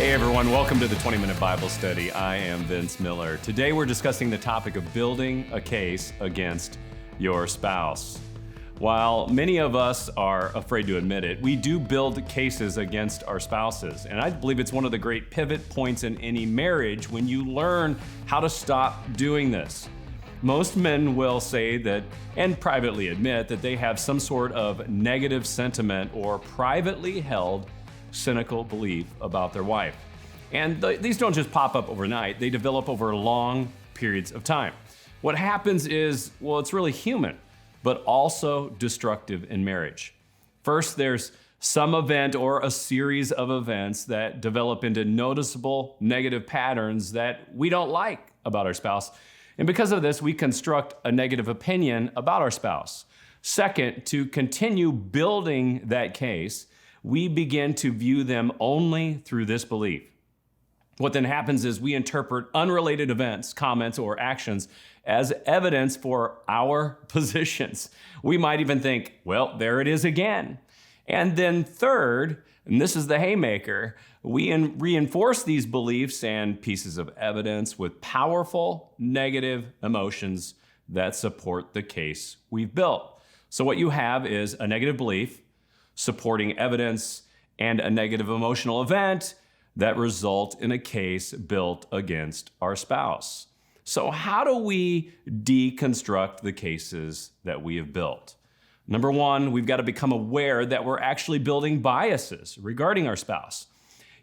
Hey everyone, welcome to the 20-Minute Bible Study. I am Vince Miller. Today we're discussing the topic of building a case against your spouse. While many of us are afraid to admit it, we do build cases against our spouses. And I believe it's one of the great pivot points in any marriage when you learn how to stop doing this. Most men will say that, and privately admit, that they have some sort of negative sentiment or privately held cynical belief about their wife. And these don't just pop up overnight, they develop over long periods of time. What happens is, well, it's really human, but also destructive in marriage. First, there's some event or a series of events that develop into noticeable negative patterns that we don't like about our spouse. And because of this, we construct a negative opinion about our spouse. Second, to continue building that case, we begin to view them only through this belief. What then happens is we interpret unrelated events, comments, or actions as evidence for our positions. We might even think, well, there it is again. And then third, and this is the haymaker, we reinforce these beliefs and pieces of evidence with powerful negative emotions that support the case we've built. So what you have is a negative belief, supporting evidence, and a negative emotional event that result in a case built against our spouse. So how do we deconstruct the cases that we have built? Number one, we've got to become aware that we're actually building biases regarding our spouse.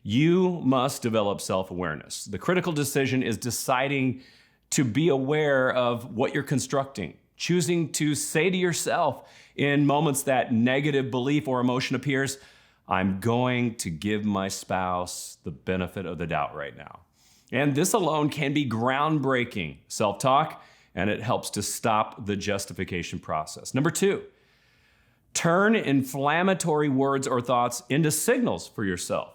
You must develop self-awareness. The critical decision is deciding to be aware of what you're constructing, choosing to say to yourself in moments that negative belief or emotion appears, I'm going to give my spouse the benefit of the doubt right now. And this alone can be groundbreaking self-talk, and it helps to stop the justification process. Number two, turn inflammatory words or thoughts into signals for yourself.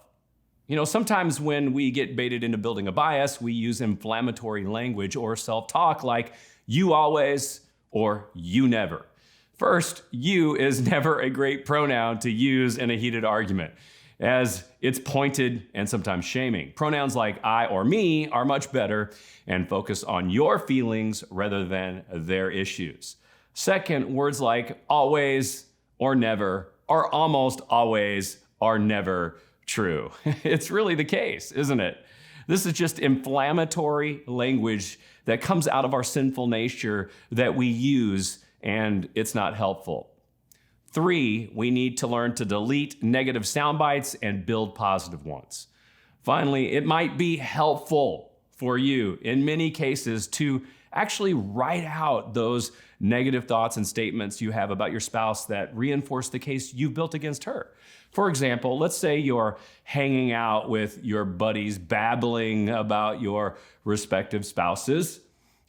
You know, sometimes when we get baited into building a bias, we use inflammatory language or self-talk like you always or you never. First, you is never a great pronoun to use in a heated argument, as it's pointed and sometimes shaming. Pronouns like I or me are much better and focus on your feelings rather than their issues. Second, words like always or never are almost always or never true. It's really the case, isn't it? This is just inflammatory language that comes out of our sinful nature that we use, and it's not helpful. Three, we need to learn to delete negative sound bites and build positive ones. Finally, it might be helpful for you in many cases to actually write out those negative thoughts and statements you have about your spouse that reinforce the case you've built against her. For example, let's say you're hanging out with your buddies, babbling about your respective spouses,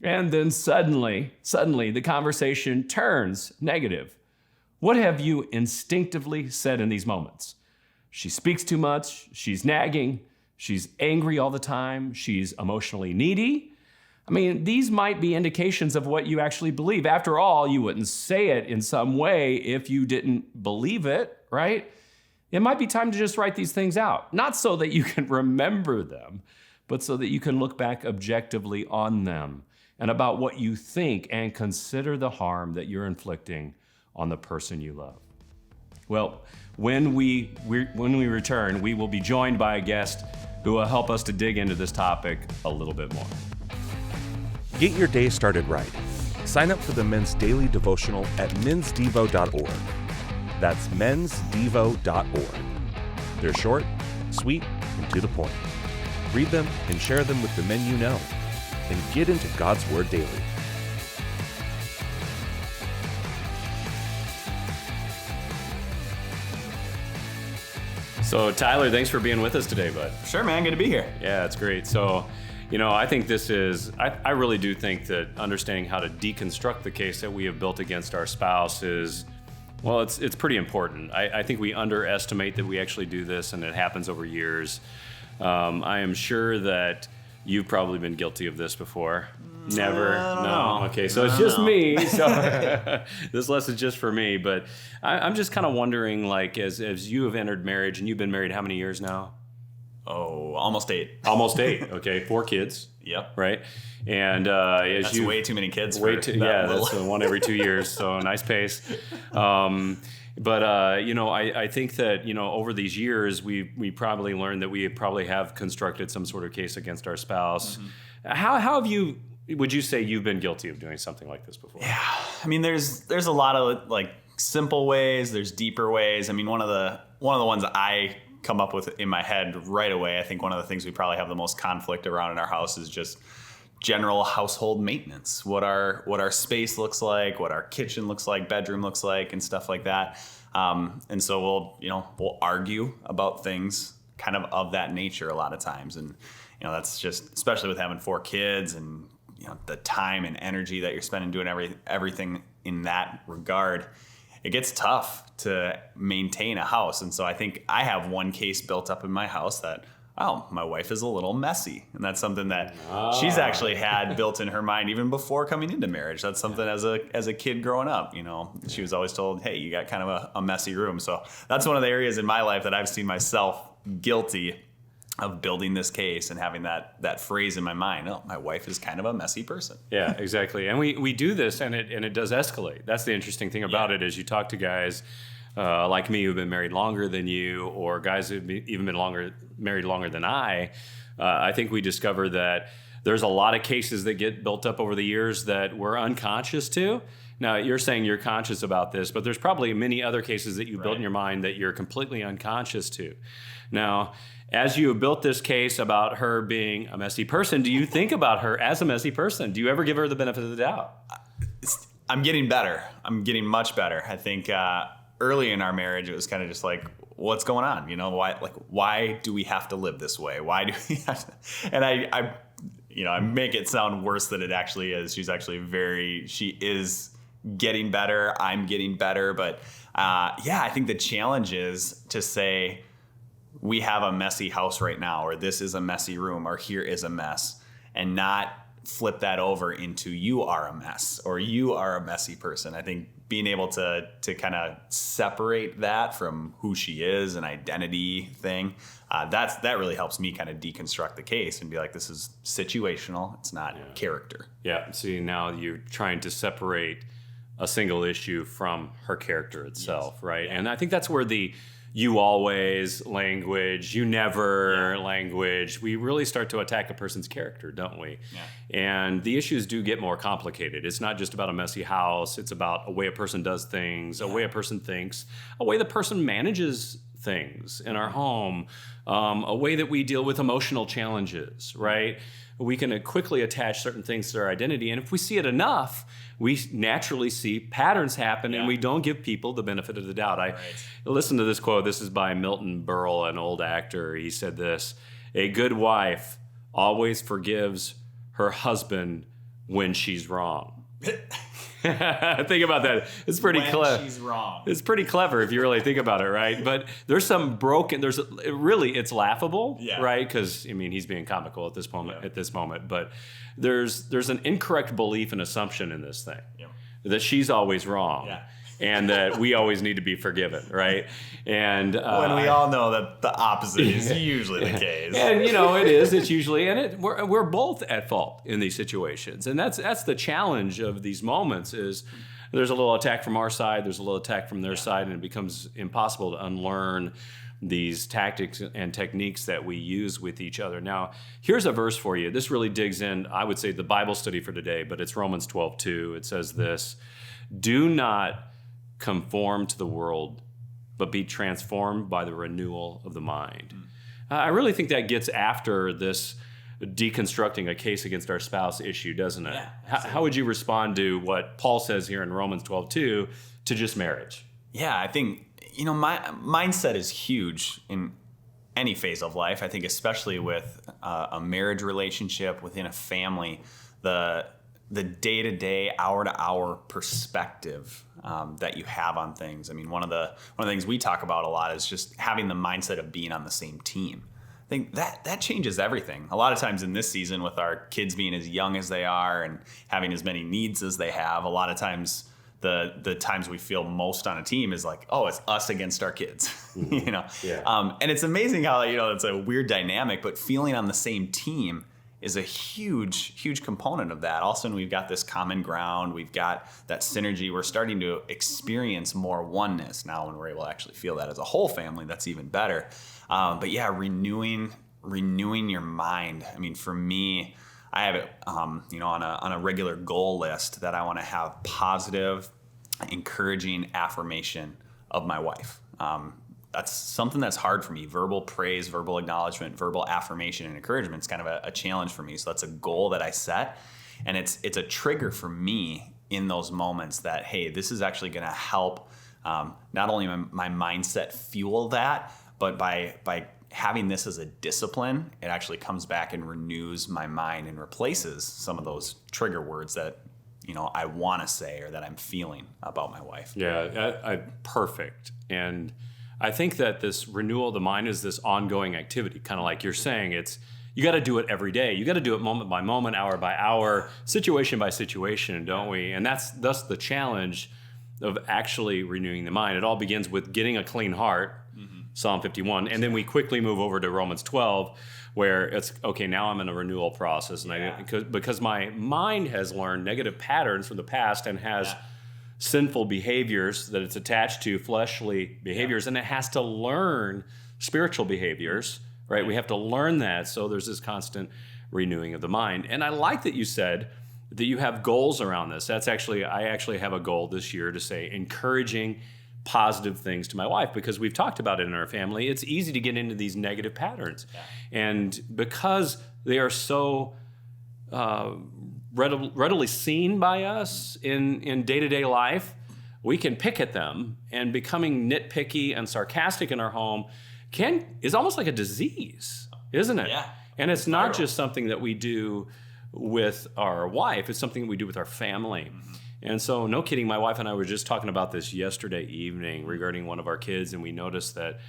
and then suddenly the conversation turns negative. What have you instinctively said in these moments? She speaks too much, she's nagging, she's angry all the time, she's emotionally needy. I mean, these might be indications of what you actually believe. After all, you wouldn't say it in some way if you didn't believe it, right? It might be time to just write these things out, not so that you can remember them, but so that you can look back objectively on them and about what you think and consider the harm that you're inflicting on the person you love. Well, when we return, we will be joined by a guest who will help us to dig into this topic a little bit more. Get your day started right. Sign up for the Men's Daily Devotional at mensdevo.org. That's mensdevo.org. They're short, sweet, and to the point. Read them and share them with the men you know. And get into God's Word daily. So Tyler, thanks for being with us today, bud. Sure, man. Good to be here. Yeah, it's great. So, I think I really do think that understanding how to deconstruct the case that we have built against our spouse is, well, it's pretty important. I think we underestimate that we actually do this, and it happens over years. I am sure that you've probably been guilty of this before. Never. No. Okay, so it's just me. So this lesson's just for me. But I'm just kind of wondering, like, as you have entered marriage, and you've been married how many years now? Almost 8. Almost 8. Okay, 4 kids. Yep. Right. And that's way too many kids. That's one every 2 years. So nice pace. But I think that over these years we probably learned that we probably have constructed some sort of case against our spouse. Mm-hmm. How have you? Would you say you've been guilty of doing something like this before? Yeah. I mean, there's a lot of like simple ways. There's deeper ways. I mean, one of the ones that I come up with in my head right away, I think one of the things we probably have the most conflict around in our house is just general household maintenance. What our space looks like, what our kitchen looks like, bedroom looks like, and stuff like that. And so we'll argue about things kind of that nature a lot of times. And that's just, especially with having 4 kids and the time and energy that you're spending doing everything in that regard, it gets tough to maintain a house. And so I think I have one case built up in my house that, my wife is a little messy. And that's something that she's actually had built in her mind even before coming into marriage. That's something as a kid growing up, she was always told, hey, you got kind of a messy room. So that's one of the areas in my life that I've seen myself guilty of building this case and having that phrase in my mind. Oh, my wife is kind of a messy person. Yeah, exactly. And we do this and it does escalate. That's the interesting thing about it is you talk to guys like me who've been married longer than you, or guys who've even been married longer than I think we discover that there's a lot of cases that get built up over the years that we're unconscious to. Now, you're saying you're conscious about this, but there's probably many other cases that you built in your mind that you're completely unconscious to. Now, as you have built this case about her being a messy person, do you think about her as a messy person? Do you ever give her the benefit of the doubt? I'm getting better. I'm getting much better. I think early in our marriage, it was kind of just like, what's going on? Why do we have to live this way? Why do we have to? And I make it sound worse than it actually is. She is getting better. I'm getting better. But I think the challenge is to say, we have a messy house right now, or this is a messy room, or here is a mess, and not flip that over into you are a mess or you are a messy person. I think being able to kind of separate that from who she is, an identity thing, that really helps me kind of deconstruct the case and be like, this is situational. It's not character. Yeah. See, now you're trying to separate a single issue from her character itself, right? Yeah. And I think that's where the you always language, you never language, we really start to attack a person's character, don't we? Yeah. And the issues do get more complicated. It's not just about a messy house. It's about a way a person does things, a way a person thinks, a way the person manages things in our home, a way that we deal with emotional challenges, right? We can quickly attach certain things to our identity. And if we see it enough, we naturally see patterns happen and we don't give people the benefit of the doubt. I listened to this quote. This is by Milton Berle, an old actor. He said this: "A good wife always forgives her husband when she's wrong." Think about that. It's pretty clever. She's wrong. It's pretty clever if you really think about it, right? But there's some broken. It's laughable, right? Because I mean, he's being comical at this moment. But there's an incorrect belief and assumption in this thing that she's always wrong. Yeah. And that we always need to be forgiven, right? And when we all know that the opposite is usually the case. And it is. It's usually, and we're both at fault in these situations. And that's the challenge of these moments is there's a little attack from our side, there's a little attack from their side, and it becomes impossible to unlearn these tactics and techniques that we use with each other. Now, here's a verse for you. This really digs in, I would say, the Bible study for today, but it's Romans 12:2. It says this: "Do not conform to the world, but be transformed by the renewal of the mind." I really think that gets after this deconstructing a case against our spouse issue, doesn't it? Yeah, how would you respond to what Paul says here in Romans 12:2 to just marriage? Yeah, I think, my mindset is huge in any phase of life. I think especially with a marriage relationship, within a family, the day-to-day, hour-to-hour perspective that you have on things. I mean, one of the things we talk about a lot is just having the mindset of being on the same team. I think that changes everything. A lot of times in this season, with our kids being as young as they are and having as many needs as they have, a lot of times the times we feel most on a team is like, oh, it's us against our kids, you know? Yeah. And it's amazing how, it's a weird dynamic, but feeling on the same team is a huge component of that. All of a sudden we've got this common ground. We've got that synergy. We're starting to experience more oneness now when we're able to actually feel that as a whole family. That's even better. But yeah, renewing your mind. I mean, for me, I have it, on a regular goal list that I want to have positive, encouraging affirmation of my wife. That's something that's hard for me. Verbal praise, verbal acknowledgement, verbal affirmation, and encouragement is kind of a challenge for me. So that's a goal that I set, and it's a trigger for me in those moments that, hey, this is actually going to help not only my mindset fuel that, but by having this as a discipline, it actually comes back and renews my mind and replaces some of those trigger words that I want to say or that I'm feeling about my wife. Yeah, perfect. And I think that this renewal of the mind is this ongoing activity, kind of like you're saying. You got to do it every day. You got to do it moment by moment, hour by hour, situation by situation, don't we? And that's thus the challenge of actually renewing the mind. It all begins with getting a clean heart, Psalm 51, and then we quickly move over to Romans 12, where it's, okay, now I'm in a renewal process, and because my mind has learned negative patterns from the past and has sinful behaviors that it's attached to, fleshly behaviors, and it has to learn spiritual behaviors, right? We have to learn that, so there's this constant renewing of the mind. And I like that you said that you have goals around this. I actually have a goal this year to say encouraging positive things to my wife, because we've talked about it in our family. It's easy to get into these negative patterns. And because they are so readily seen by us in day-to-day life, we can pick at them, and becoming nitpicky and sarcastic in our home is almost like a disease, isn't it? Yeah. And it's not just something that we do with our wife, it's something we do with our family. And so, no kidding, my wife and I were just talking about this yesterday evening regarding one of our kids, and we noticed that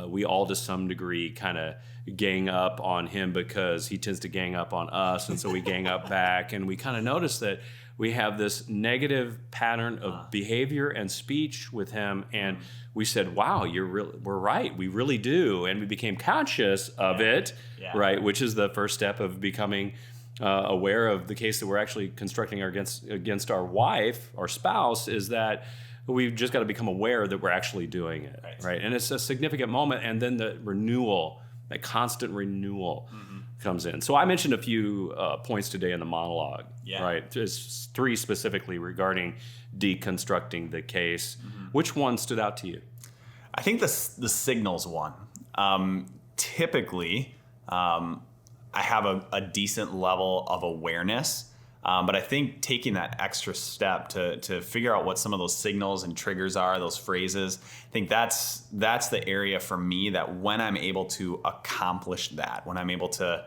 we all, to some degree, kind of gang up on him because he tends to gang up on us, and so we gang up back, and we kind of noticed that we have this negative pattern of behavior and speech with him, and we said, wow, we're right, we really do, and we became conscious of it, right, which is the first step of becoming aware of the case that we're actually constructing against our wife, our spouse, is that we've just got to become aware that we're actually doing it, right? And it's a significant moment, and then the renewal, that constant renewal comes in. So I mentioned a few points today in the monologue, right? There's 3 specifically regarding deconstructing the case. Which one stood out to you? I think the signals one. Typically, I have a decent level of awareness, but I think taking that extra step to figure out what some of those signals and triggers are, those phrases, I think that's the area for me that when I'm able to accomplish that, when I'm able to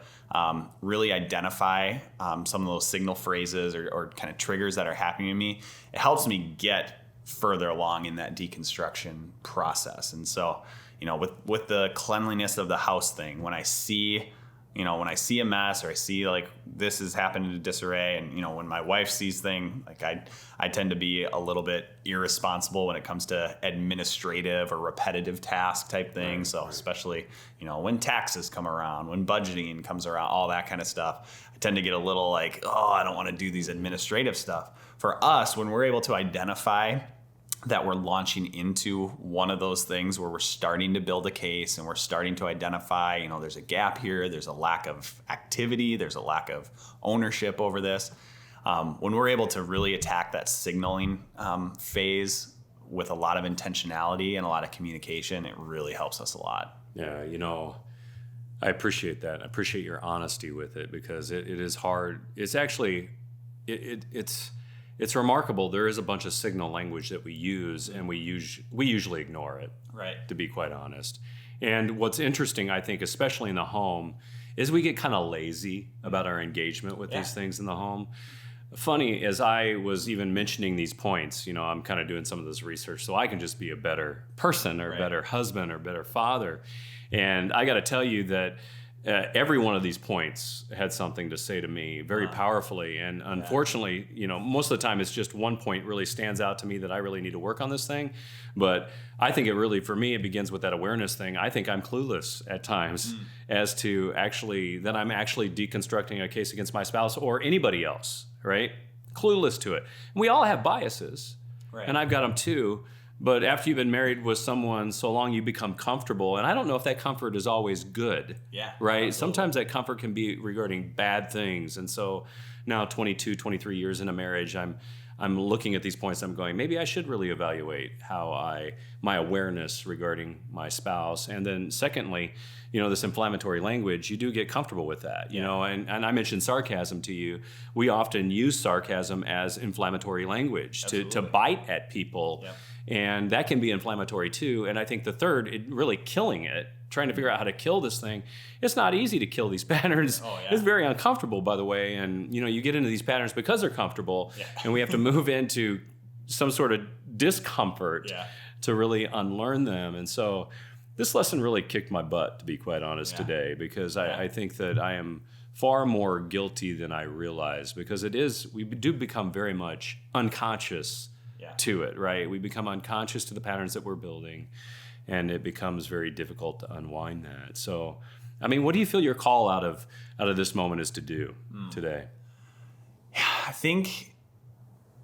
really identify some of those signal phrases or kind of triggers that are happening to me, it helps me get further along in that deconstruction process. And so, with the cleanliness of the house thing, when I see a mess, or I see like this is happening to disarray, and when my wife sees things, like I tend to be a little bit irresponsible when it comes to administrative or repetitive task type things. So especially when taxes come around, when budgeting comes around, all that kind of stuff, I tend to get a little like, oh, I don't want to do these administrative stuff. For us, when we're able to identify that we're launching into one of those things where we're starting to build a case and we're starting to identify, there's a gap here, there's a lack of activity, there's a lack of ownership over this. When we're able to really attack that signaling phase with a lot of intentionality and a lot of communication, it really helps us a lot. Yeah, I appreciate that. I appreciate your honesty with it, because it is hard. It's actually, it's remarkable. There is a bunch of signal language that we use, and we usually ignore it, right? To be quite honest. And what's interesting, I think, especially in the home, is we get kind of lazy about our engagement with these things in the home. Funny, as I was even mentioning these points, I'm kind of doing some of this research so I can just be a better person or better husband or better father. And I got to tell you that every one of these points had something to say to me very powerfully. And unfortunately, most of the time it's just one point really stands out to me that I really need to work on this thing. But I think for me, it begins with that awareness thing. I think I'm clueless at times as to that I'm actually deconstructing a case against my spouse or anybody else, right? Clueless to it. And we all have biases, and I've got them too. But after you've been married with someone so long, you become comfortable. And I don't know if that comfort is always good. Yeah. Right? Absolutely. Sometimes that comfort can be regarding bad things. And so now 22, 23 years in a marriage, I'm looking at these points. I'm going, maybe I should really evaluate my awareness regarding my spouse. And then secondly, this inflammatory language, you do get comfortable with that, and I mentioned sarcasm to you. We often use sarcasm as inflammatory language to bite at people. Yep. And that can be inflammatory too. And I think the third, really killing it, trying to figure out how to kill this thing. It's not easy to kill these patterns. Oh, yeah. It's very uncomfortable, by the way. And you get into these patterns because they're comfortable, and we have to move into some sort of discomfort to really unlearn them. And so this lesson really kicked my butt, to be quite honest, today, because I think that I am far more guilty than I realize, because we do become very much unconscious to it, right? We become unconscious to the patterns that we're building, and it becomes very difficult to unwind that. So, what do you feel your call out of this moment is to do today? I think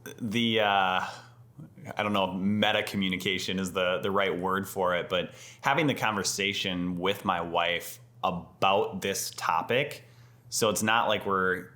I don't know if meta communication is the right word for it, but having the conversation with my wife about this topic. So it's not like we're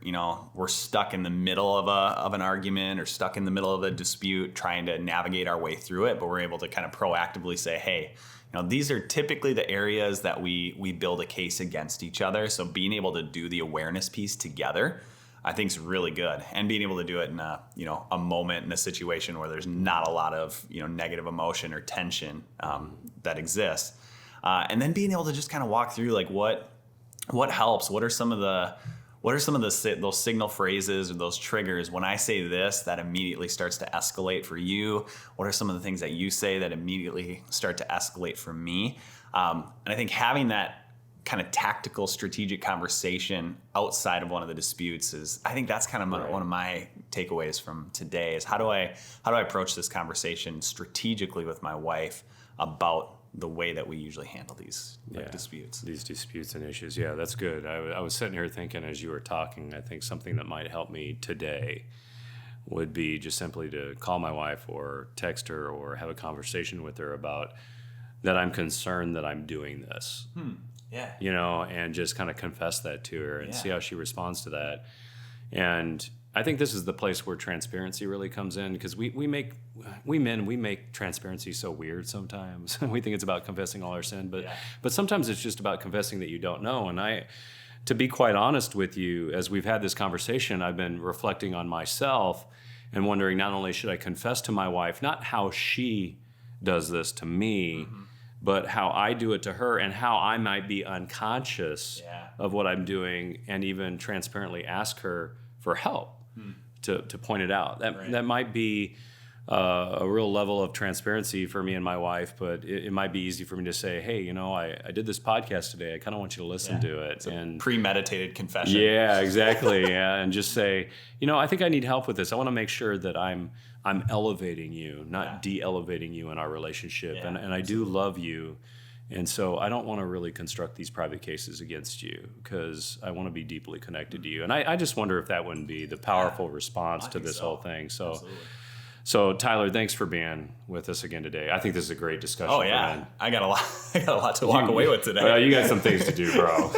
stuck in the middle of an argument or stuck in the middle of a dispute trying to navigate our way through it, but we're able to kind of proactively say, hey, these are typically the areas that we build a case against each other. So being able to do the awareness piece together, I think is really good. And being able to do it in a moment in a situation where there's not a lot of, negative emotion or tension that exists. And then being able to just kind of walk through like what helps? What are some of those signal phrases or those triggers? When I say this, that immediately starts to escalate for you. What are some of the things that you say that immediately start to escalate for me? And I think having that kind of tactical, strategic conversation outside of one of the disputes I think that's kind of one of my takeaways from today is how do I approach this conversation strategically with my wife about the way that we usually handle these disputes. These disputes and issues. Yeah, that's good. I was sitting here thinking as you were talking, I think something that might help me today would be just simply to call my wife or text her or have a conversation with her about that I'm concerned that I'm doing this. Yeah. And just kind of confess that to her and see how she responds to that. And I think this is the place where transparency really comes in, because we make transparency so weird sometimes. We think it's about confessing all our sin, but sometimes it's just about confessing that you don't know. And to be quite honest with you, as we've had this conversation, I've been reflecting on myself and wondering, not only should I confess to my wife, not how she does this to me, but how I do it to her, and how I might be unconscious of what I'm doing, and even transparently ask her for help. To point it out. That might be a real level of transparency for me and my wife, but it might be easy for me to say, hey, I did this podcast today. I kind of want you to listen to it. It's a premeditated confession. Yeah, exactly. And just say, I think I need help with this. I want to make sure that I'm elevating you, not de-elevating you in our relationship. And I do love you. And so I don't want to really construct these private cases against you, because I want to be deeply connected to you. And I just wonder if that wouldn't be the powerful response to this whole thing. So Tyler, thanks for being with us again today. I think this is a great discussion. Oh yeah, I got a lot to walk away with today. Well, you got some things to do, bro.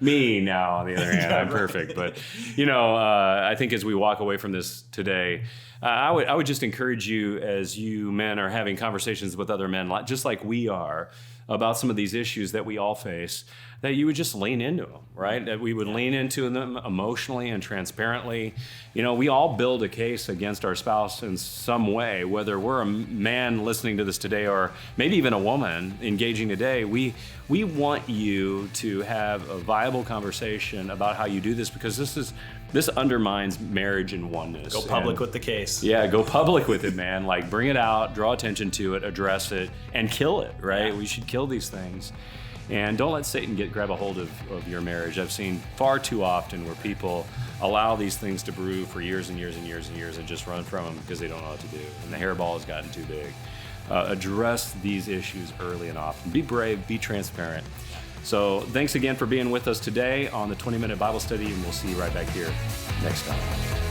Me now, on the other hand, I'm perfect. But I think as we walk away from this today, I would just encourage you, as you men are having conversations with other men, just like we are, about some of these issues that we all face, that you would just lean into them, right? That we would lean into them emotionally and transparently. We all build a case against our spouse in some way, whether we're a man listening to this today or maybe even a woman engaging today. We want you to have a viable conversation about how you do this, because this undermines marriage and oneness. Go public with the case. Yeah, go public with it, man. Like, bring it out, draw attention to it, address it, and kill it, right? We should kill these things. And don't let Satan grab a hold of your marriage. I've seen far too often where people allow these things to brew for years and years and years and years and just run from them because they don't know what to do. And the hairball has gotten too big. Address these issues early and often. Be brave, be transparent. So thanks again for being with us today on the 20-Minute Bible Study, and we'll see you right back here next time.